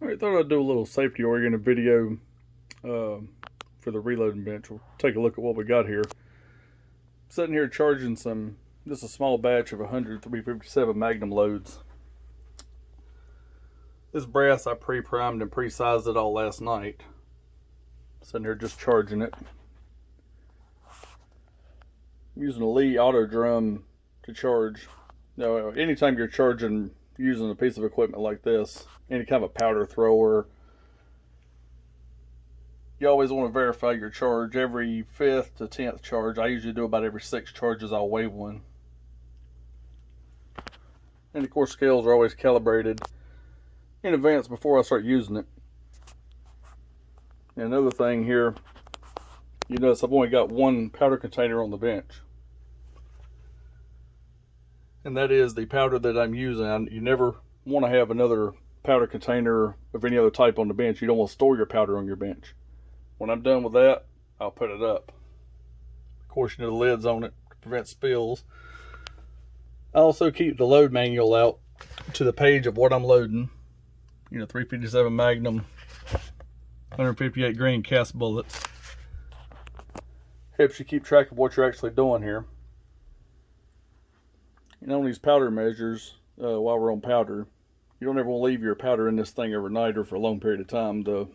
Alright, thought I'd do a little safety oriented video for the reloading bench. We'll take a look at what we got here. I'm sitting here charging just a small batch of 100 357 Magnum loads. This brass I pre-primed and pre-sized it all last night. Sitting here just charging it. I'm using a Lee auto drum to charge. Now, anytime you're charging using a piece of equipment like this, any kind of a powder thrower, you always want to verify your charge every 5th to 10th charge. I usually do about every 6 charges I'll weigh one. And of course, scales are always calibrated in advance before I start using it. And another thing here, you notice I've only got one powder container on the bench. And that is the powder that I'm using. You never want to have another powder container of any other type on the bench. You don't want to store your powder on your bench. When I'm done with that, I'll put it up. Of course, you know, the lid's on it to prevent spills. I also keep the load manual out to the page of what I'm loading. You know, 357 Magnum, 158 grain cast bullets. Helps you keep track of what you're actually doing here. You know, on these powder measures, while we're on powder, you don't ever want to leave your powder in this thing overnight or for a long period of time. The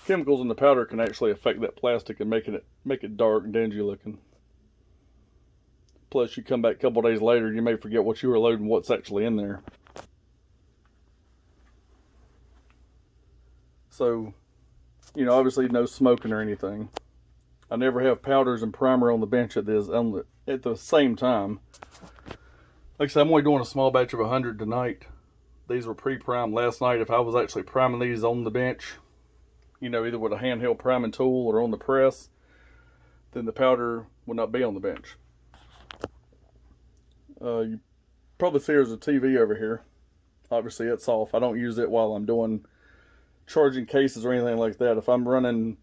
chemicals in the powder can actually affect that plastic and make it dark and dingy looking. Plus, you come back a couple days later, you may forget what you were loading, what's actually in there. So, you know, obviously no smoking or anything. I never have powders and primer on the bench at the same time. Like I said, I'm only doing a small batch of 100 tonight. These were pre-primed last night. If I was actually priming these on the bench, you know, either with a handheld priming tool or on the press, then the powder would not be on the bench. You probably see there's a TV over here. Obviously it's off. I don't use it while I'm doing charging cases or anything like that. If I'm running,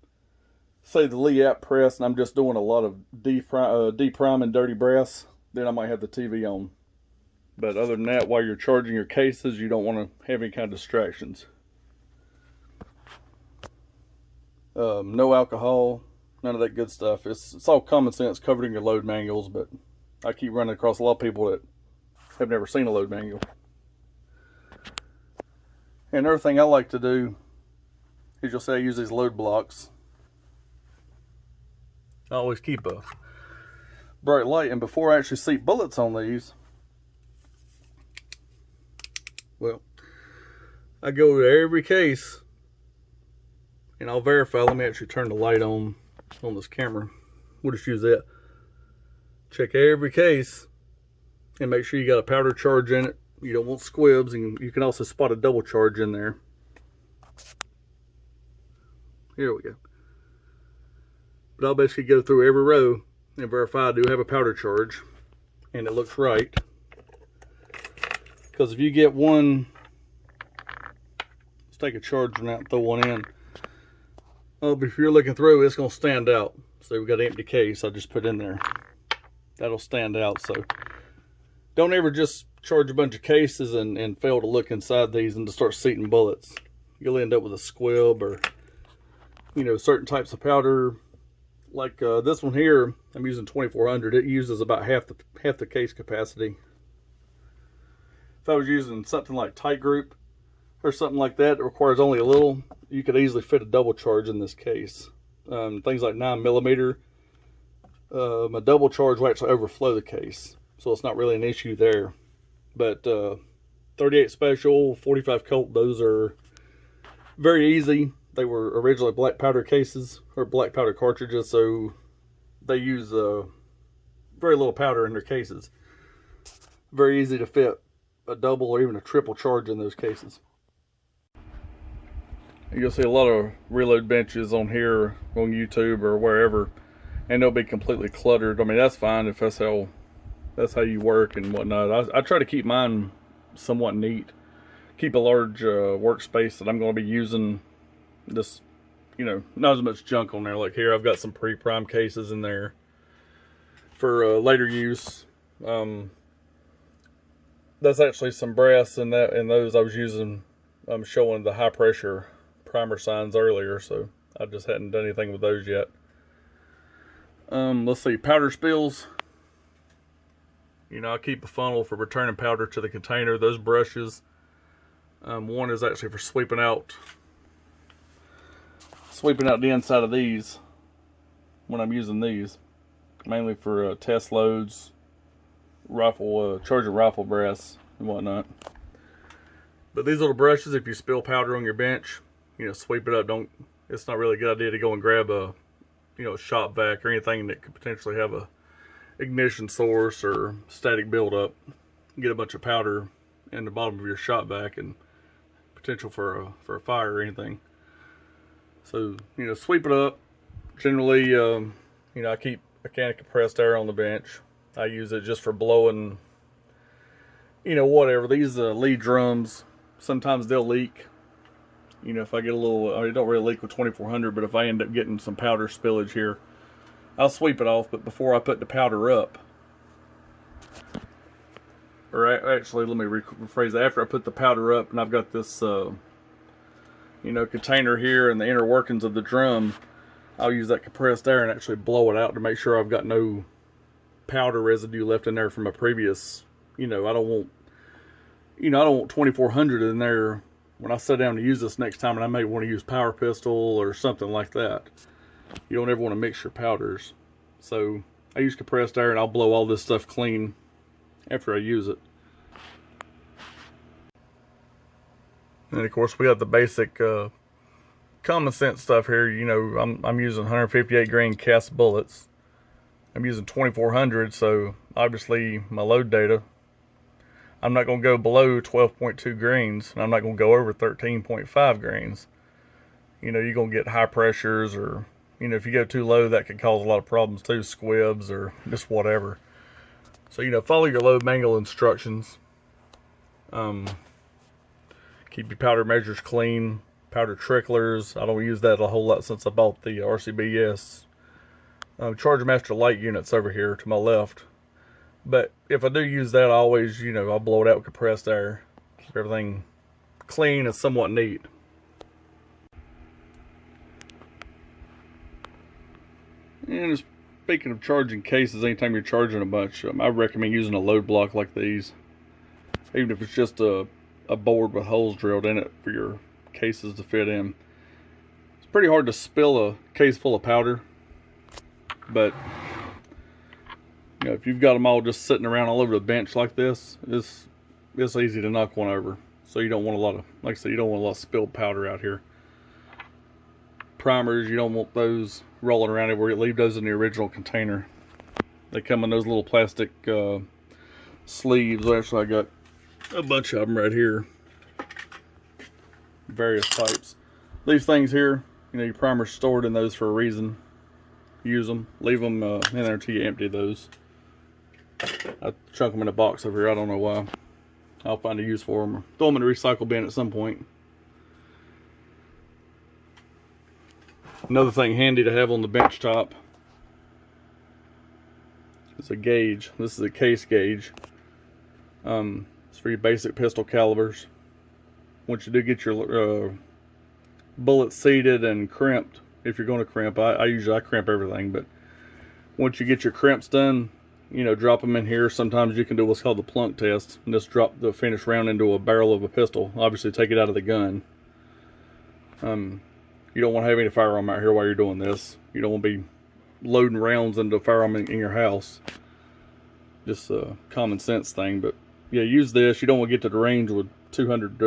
say, the Lee app press and I'm just doing a lot of depriming dirty brass, then I might have the TV on. But other than that, while you're charging your cases, you don't want to have any kind of distractions. No alcohol, none of that good stuff. It's all common sense covered in your load manuals, but I keep running across a lot of people that have never seen a load manual. And another thing I like to do is, you'll see I use these load blocks. I always keep a bright light, and before I actually seat bullets on these, well, I go to every case and I'll verify. Let me actually turn the light on this camera. We'll just use that. Check every case and make sure you got a powder charge in it. You don't want squibs, and you can also spot a double charge in there. Here we go. But I'll basically go through every row and verify I do have a powder charge and it looks right. Because if you get one, let's take a charge one out and throw one in. Oh, but if you're looking through, it's going to stand out. So we've got an empty case I just put in there. That'll stand out. So don't ever just charge a bunch of cases and fail to look inside these and to start seating bullets. You'll end up with a squib, or, you know, certain types of powder. Like this one here, I'm using 2400. It uses about half the case capacity. If I was using something like Tight Group or something like that requires only a little, you could easily fit a double charge in this case. Things like 9mm, a double charge will actually overflow the case, so it's not really an issue there. But 38 Special, 45 Colt, those are very easy. They were originally black powder cases, or black powder cartridges, so they use very little powder in their cases. Very easy to fit a double or even a triple charge in those cases. You'll see a lot of reload benches on here on YouTube or wherever, and they'll be completely cluttered. I mean, that's fine if that's how you work and whatnot. I try to keep mine somewhat neat. Keep a large workspace that I'm going to be using. This, you know, not as much junk on there. Like here, I've got some pre-primed cases in there for later use. That's actually some brass in those I was using showing the high pressure primer signs earlier, so I just hadn't done anything with those yet. Let's see, powder spills. You know, I keep a funnel for returning powder to the container. Those brushes, one is actually for sweeping out the inside of these when I'm using these, mainly for test loads, charging rifle brass and whatnot. But these little brushes, if you spill powder on your bench, you know, sweep it up. It's not really a good idea to go and grab a, you know, shop vac or anything that could potentially have a ignition source or static buildup. Get a bunch of powder in the bottom of your shop vac and potential for a fire or anything. So, you know, sweep it up. Generally, you know, I keep a can of compressed air on the bench. I use it just for blowing, you know, whatever. These lead drums, sometimes they'll leak. You know, if I get a little, I mean, it don't really leak with 2400, but if I end up getting some powder spillage here, I'll sweep it off. But before I put the powder up, or actually, let me rephrase that. After I put the powder up and I've got this, you know, container here and the inner workings of the drum, I'll use that compressed air and actually blow it out to make sure I've got no powder residue left in there from a previous, you know, I don't want 2400 in there when I sit down to use this next time, and I may want to use power pistol or something like that. You don't ever want to mix your powders. So I use compressed air and I'll blow all this stuff clean after I use it. And of course we have the basic common sense stuff here. You know, I'm using 158 grain cast bullets. I'm using 2400, so obviously my load data, I'm not going to go below 12.2 grains, and I'm not going to go over 13.5 grains. You know, you're going to get high pressures, or, you know, if you go too low, that could cause a lot of problems too, squibs or just whatever. So, you know, follow your load manual instructions. Keep your powder measures clean. Powder tricklers, I don't use that a whole lot since I bought the RCBS Charger Master Light units over here to my left. But if I do use that, I always, you know, I'll blow it out with compressed air. Keep everything clean and somewhat neat. And speaking of charging cases, anytime you're charging a bunch, I recommend using a load block like these. Even if it's just a board with holes drilled in it for your cases to fit in. It's pretty hard to spill a case full of powder, but you know, if you've got them all just sitting around all over the bench like this, it's easy to knock one over. So you don't want a lot of, like I said, you don't want a lot of spilled powder out here. Primers, you don't want those rolling around everywhere. Leave those in the original container. They come in those little plastic sleeves. Actually, I got a bunch of them right here. Various types. These things here, you know, your primer's stored in those for a reason. Use them. Leave them in there until you empty those. I chunk them in a box over here. I don't know why. I'll find a use for them. Or throw them in the recycle bin at some point. Another thing handy to have on the bench top is a gauge. This is a case gauge. It's for your basic pistol calibers. Once you do get your bullets seated and crimped, if you're going to crimp, I usually crimp everything, but once you get your crimps done, you know, drop them in here. Sometimes you can do what's called the Plunk Test and just drop the finished round into a barrel of a pistol. Obviously take it out of the gun. You don't want to have any firearm out here while you're doing this. You don't want to be loading rounds into a firearm in your house. Just a common sense thing, but yeah, use this. You don't want to get to the range with 200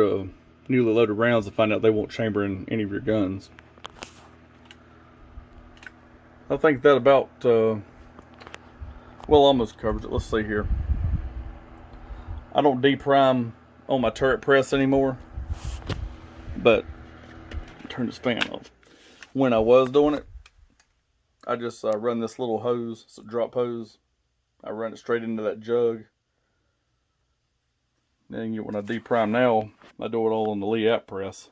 newly loaded rounds and find out they won't chamber in any of your guns. I think that about, well, almost covers it. Let's see here. I don't deprime on my turret press anymore, but turn this fan off. When I was doing it, I just run this little hose, it's a drop hose. I run it straight into that jug. Then when I deprime now, I do it all on the Lee app press.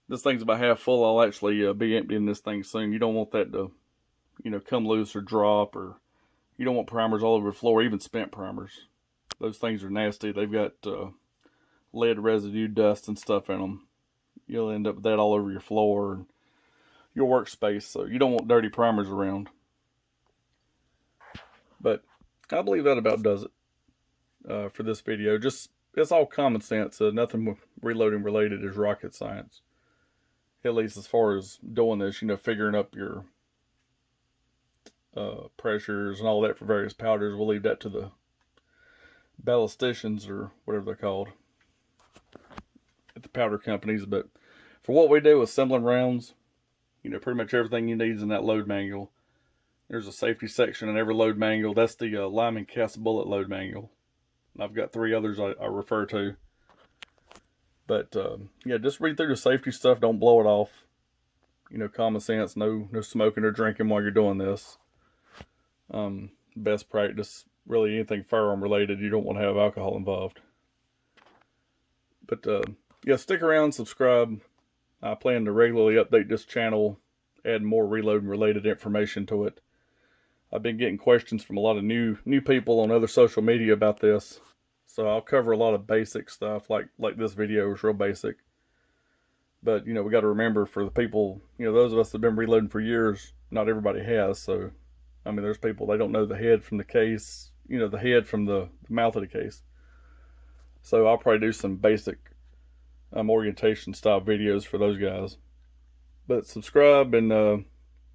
This thing's about half full. I'll actually be emptying this thing soon. You don't want that to, you know, come loose or drop, or you don't want primers all over the floor, even spent primers. Those things are nasty. They've got lead residue, dust, and stuff in them. You'll end up with that all over your floor and your workspace, so you don't want dirty primers around. But I believe that about does it for this video. Just, it's all common sense. Nothing reloading related is rocket science. At least as far as doing this, you know, figuring up your pressures and all that for various powders. We'll leave that to the ballisticians or whatever they're called at the powder companies. But for what we do, assembling rounds, you know, pretty much everything you need is in that load manual. There's a safety section in every load manual. That's the Lyman cast bullet load manual. And I've got 3 others I refer to. But yeah, just read through the safety stuff. Don't blow it off. You know, common sense. No smoking or drinking while you're doing this. Best practice. Really, anything firearm related, you don't want to have alcohol involved. But yeah, stick around, subscribe. I plan to regularly update this channel, add more reloading related information to it. I've been getting questions from a lot of new people on other social media about this. So I'll cover a lot of basic stuff, like this video is real basic. But, you know, we got to remember, for the people, you know, those of us that have been reloading for years, not everybody has. So, I mean, there's people, they don't know the head from the case, you know, the head from the mouth of the case. So I'll probably do some basic orientation style videos for those guys. But subscribe and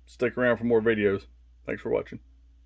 stick around for more videos. Thanks for watching.